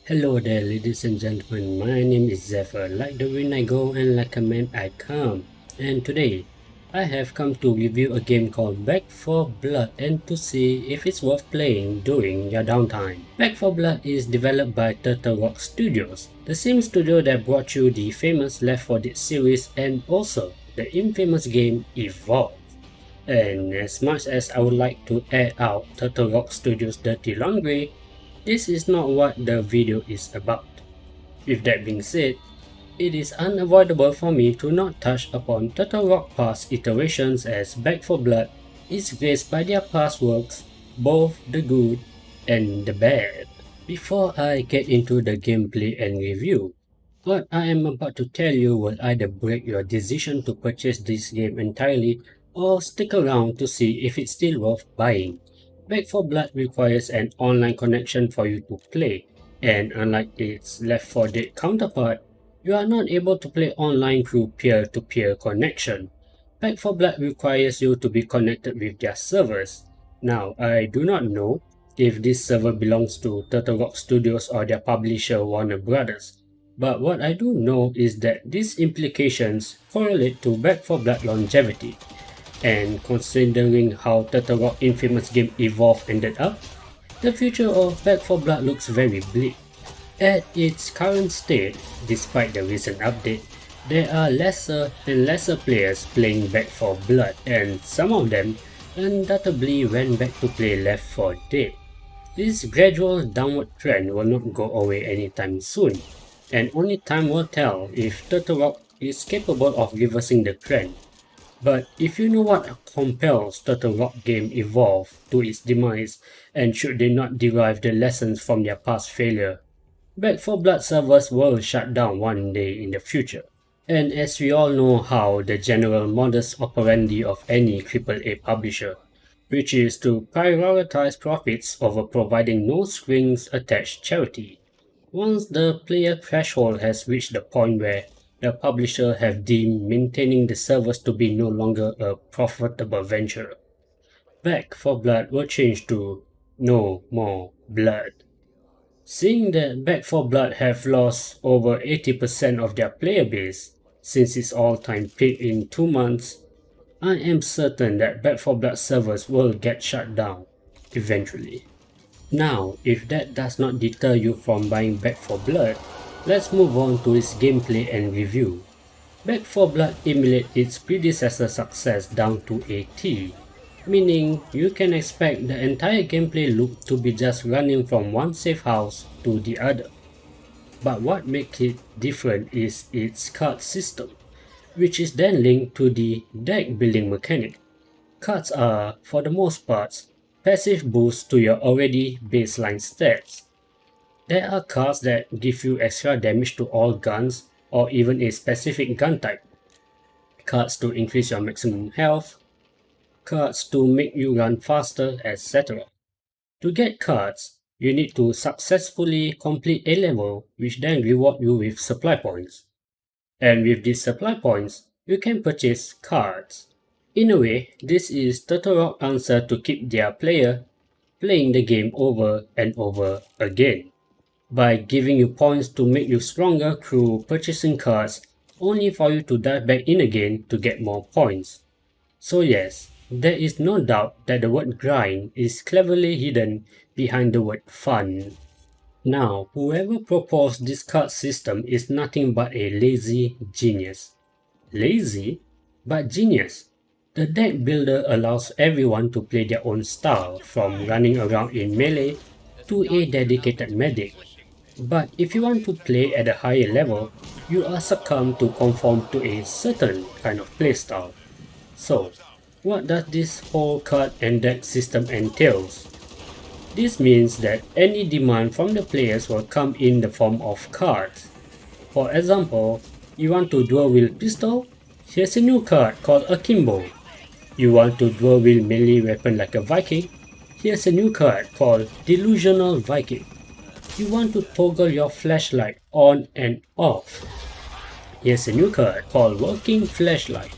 Hello there, ladies and gentlemen. My name is Zephyr. Like the wind I go and like a man I come. And today, I have come to review a game called Back 4 Blood and to see if it's worth playing during your downtime. Back 4 Blood is developed by Turtle Rock Studios, the same studio that brought you the famous Left 4 Dead series and also the infamous game Evolve. And as much as I would like to air out Turtle Rock Studios' dirty laundry, this is not what the video is about. With that being said, it is unavoidable for me to not touch upon Turtle Rock past iterations as Back 4 Blood is graced by their past works, both the good and the bad. Before I get into the gameplay and review, what I am about to tell you will either break your decision to purchase this game entirely or stick around to see if it's still worth buying. Back 4 Blood requires an online connection for you to play, and unlike its Left 4 Dead counterpart, you are not able to play online through peer-to-peer connection. Back 4 Blood requires you to be connected with their servers. Now, I do not know if this server belongs to Turtle Rock Studios or their publisher Warner Brothers, but what I do know is that these implications correlate to Back 4 Blood longevity. And considering how Turtle Rock infamous game Evolve ended up, the future of Back 4 Blood looks very bleak. At its current state, despite the recent update, there are lesser and lesser players playing Back 4 Blood, and some of them undoubtedly went back to play Left 4 Dead. This gradual downward trend will not go away anytime soon, and only time will tell if Turtle Rock is capable of reversing the trend. But if you know what compels Turtle Rock game Evolve to its demise, and should they not derive the lessons from their past failure, Back 4 Blood servers will shut down one day in the future. And as we all know how the general modus operandi of any AAA publisher, which is to prioritize profits over providing no strings attached charity. Once the player threshold has reached the point where the publisher have deemed maintaining the servers to be no longer a profitable venture, Back 4 Blood will change to No More Blood. Seeing that Back 4 Blood have lost over 80% of their player base since its all-time peak in 2 months, I am certain that Back 4 Blood servers will get shut down eventually. Now, if that does not deter you from buying Back 4 Blood, let's move on to its gameplay and review. Back 4 Blood emulates its predecessor success down to a T, meaning you can expect the entire gameplay loop to be just running from one safe house to the other. But what makes it different is its card system, which is then linked to the deck building mechanic. Cards are, for the most part, passive boosts to your already baseline stats. There are cards that give you extra damage to all guns or even a specific gun type, cards to increase your maximum health, cards to make you run faster, etc. To get cards, you need to successfully complete a level which then reward you with supply points. And with these supply points, you can purchase cards. In a way, this is Turtle Rock's answer to keep their player playing the game over and over again, by giving you points to make you stronger through purchasing cards only for you to dive back in again to get more points. So yes, there is no doubt that the word grind is cleverly hidden behind the word fun. Now, whoever proposed this card system is nothing but a lazy genius. Lazy? But genius. The deck builder allows everyone to play their own style, from running around in melee to a dedicated medic. But if you want to play at a higher level, you are succumbed to conform to a certain kind of playstyle. So, what does this whole card and deck system entails? This means that any demand from the players will come in the form of cards. For example, you want to dual wield pistol? Here's a new card called Akimbo. You want to dual wield melee weapon like a Viking? Here's a new card called Delusional Viking. You want to toggle your flashlight on and off? Here's a new card called Working Flashlight.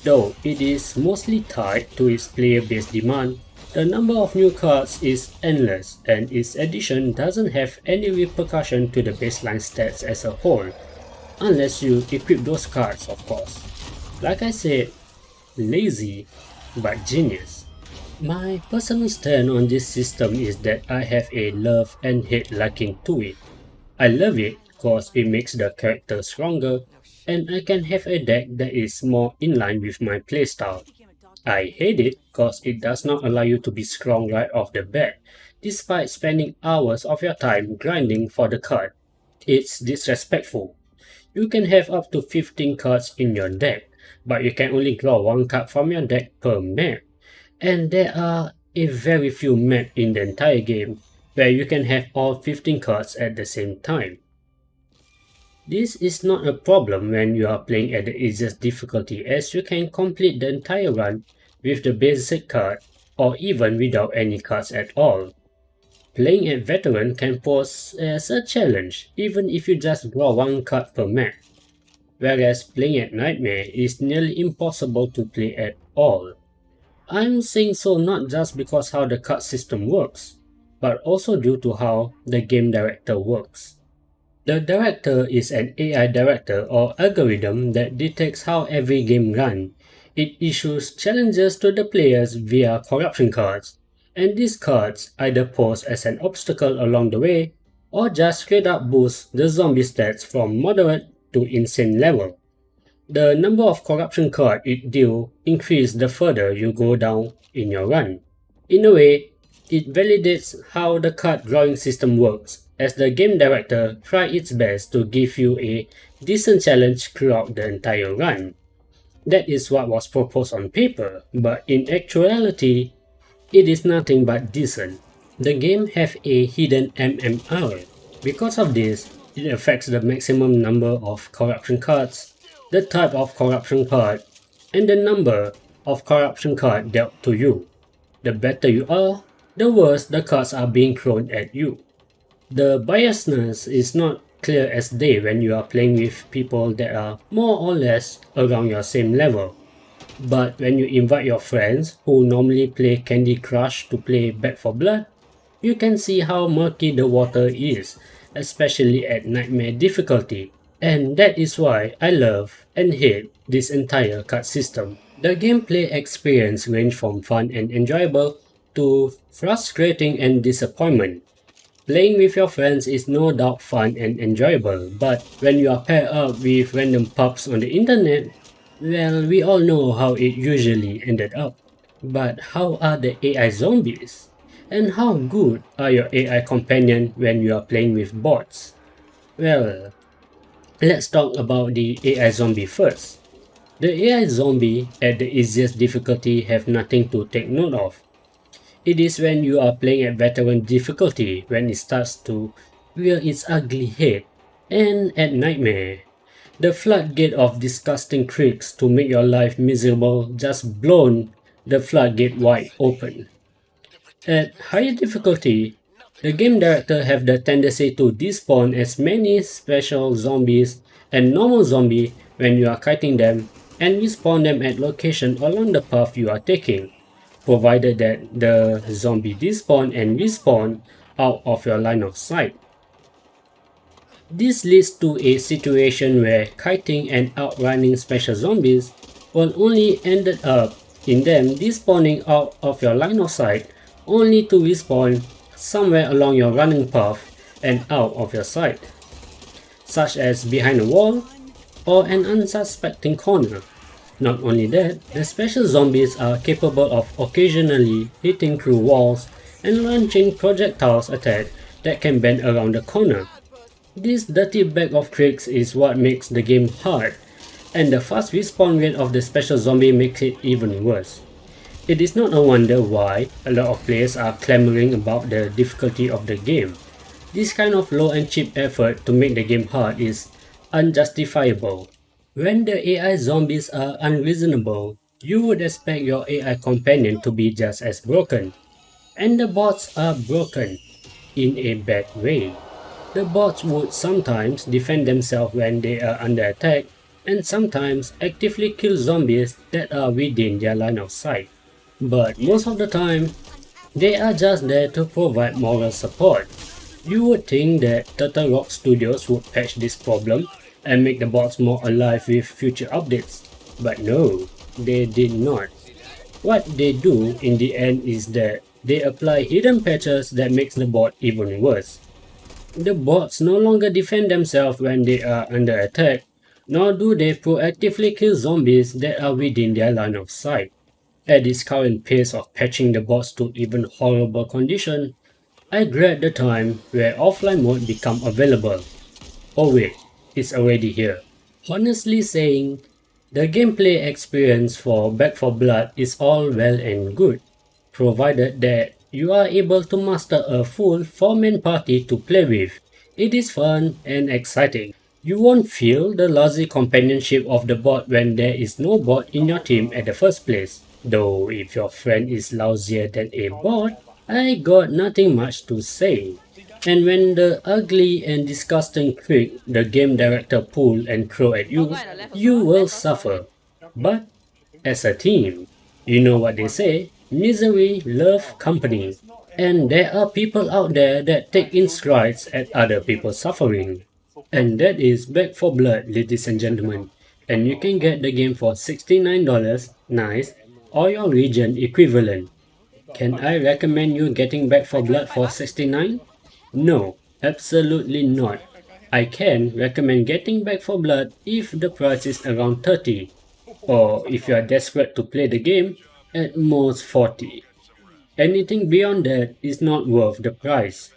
Though it is mostly tied to its player base demand, The number of new cards is endless, and its addition doesn't have any repercussion to the baseline stats as a whole, unless you equip those cards, of course. Like I said, lazy but genius. My personal stand on this system is that I have a love and hate liking to it. I love it because it makes the character stronger and I can have a deck that is more in line with my playstyle. I hate it because it does not allow you to be strong right off the bat, despite spending hours of your time grinding for the card. It's disrespectful. You can have up to 15 cards in your deck, but you can only draw one card from your deck per map. And there are a very few maps in the entire game where you can have all 15 cards at the same time. This is not a problem when you are playing at the easiest difficulty, as you can complete the entire run with the basic card or even without any cards at all. Playing at veteran can pose as a challenge even if you just draw one card per map, whereas playing at nightmare is nearly impossible to play at all. I'm saying so not just because how the card system works, but also due to how the game director works. The director is an AI director or algorithm that detects how every game runs. It issues challenges to the players via corruption cards, and these cards either pose as an obstacle along the way or just straight up boost the zombie stats from moderate to insane level. The number of corruption cards it deals increase the further you go down in your run. In a way, it validates how the card drawing system works, as the game director tries its best to give you a decent challenge throughout the entire run. That is what was proposed on paper, but in actuality, it is nothing but decent. The game has a hidden MMR. Because of this, it affects the maximum number of corruption cards, the type of corruption card, and the number of corruption cards dealt to you. The better you are, the worse the cards are being thrown at you. The biasness is not clear as day when you are playing with people that are more or less around your same level. But when you invite your friends who normally play Candy Crush to play Back for Blood, you can see how murky the water is, especially at nightmare difficulty. And that is why I love and hate this entire card system. The gameplay experience ranges from fun and enjoyable to frustrating and disappointment. Playing with your friends is no doubt fun and enjoyable, but when you are paired up with random pups on the internet, well, we all know how it usually ended up. But how are the AI zombies? And how good are your AI companion when you are playing with bots? Well, let's talk about the AI zombie first. The AI zombie at the easiest difficulty have nothing to take note of. It is when you are playing at veteran difficulty when it starts to rear its ugly head, and at nightmare. The floodgate of disgusting tricks to make your life miserable just blown the floodgate wide open. At higher difficulty, the game director have the tendency to despawn as many special zombies and normal zombie when you are kiting them and respawn them at location along the path you are taking, provided that the zombie despawn and respawn out of your line of sight. This leads to a situation where kiting and outrunning special zombies will only end up in them despawning out of your line of sight only to respawn somewhere along your running path and out of your sight, such as behind a wall or an unsuspecting corner. Not only that, the special zombies are capable of occasionally hitting through walls and launching projectiles attack that can bend around the corner. This dirty bag of tricks is what makes the game hard, and the fast respawn rate of the special zombie makes it even worse. It is not a wonder why a lot of players are clamoring about the difficulty of the game. This kind of low and cheap effort to make the game hard is unjustifiable. When the AI zombies are unreasonable, you would expect your AI companion to be just as broken. And the bots are broken in a bad way. The bots would sometimes defend themselves when they are under attack, and sometimes actively kill zombies that are within their line of sight. But most of the time, They are just there to provide moral support. You would think that Turtle Rock Studios would patch this problem and make the bots more alive with future updates, but no, they did not. What they do in the end is that they apply hidden patches that makes the bot even worse. The bots no longer defend themselves when they are under attack, nor do they proactively kill zombies that are within their line of sight. At this current pace of patching the bots to even horrible condition, I dread the time where offline mode become available. Oh wait, it's already here. Honestly saying, the gameplay experience for Back 4 Blood is all well and good, provided that you are able to master a full 4-man party to play with. It is fun and exciting. You won't feel the lousy companionship of the bot when there is no bot in your team at the first place. Though if your friend is lousier than a bot, I got nothing much to say. And when the ugly and disgusting trick the game director pull and throw at you, you will suffer. But as a team, you know what they say, misery love company. And there are people out there that take in strides at other people's suffering. And that is Back 4 Blood, ladies and gentlemen. And you can get the game for $69, nice, or your region equivalent. Can I recommend you getting Back 4 Blood for $69? No, absolutely not. I can recommend getting Back 4 Blood if the price is around 30, or if you are desperate to play the game, at most 40. Anything beyond that is not worth the price.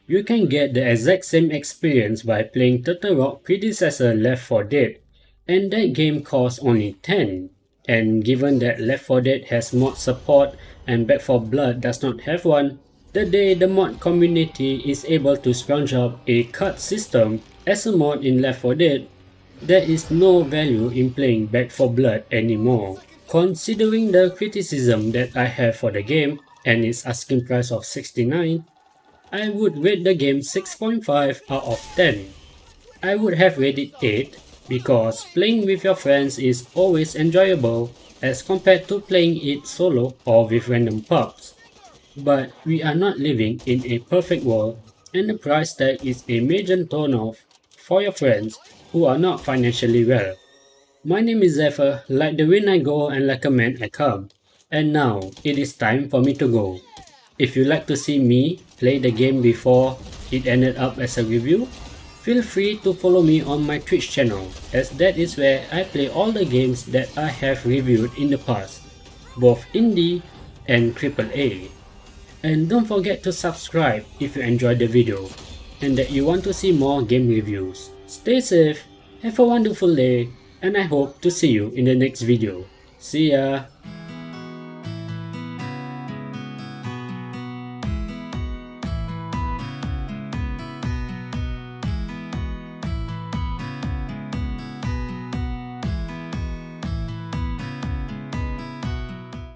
You can get the exact same experience by playing Turtle Rock predecessor Left 4 Dead, and that game costs only 10. And given that Left 4 Dead has mod support and Back 4 Blood does not have one, the day the mod community is able to scrounge up a cut system as a mod in Left 4 Dead, there is no value in playing Back 4 Blood anymore. Considering the criticism that I have for the game and its asking price of $69, I would rate the game 6.5 out of 10. I would have rated 8 because playing with your friends is always enjoyable as compared to playing it solo or with random pups. But we are not living in a perfect world, and the price tag is a major turn-off for your friends who are not financially well. My name is Zephyr, like the wind I go and like a man I come. And now, it is time for me to go. If you like to see me play the game before it ended up as a review, feel free to follow me on my Twitch channel, as that is where I play all the games that I have reviewed in the past, both indie and AAA. And don't forget to subscribe if you enjoyed the video and that you want to see more game reviews. Stay safe, have a wonderful day, and I hope to see you in the next video. See ya!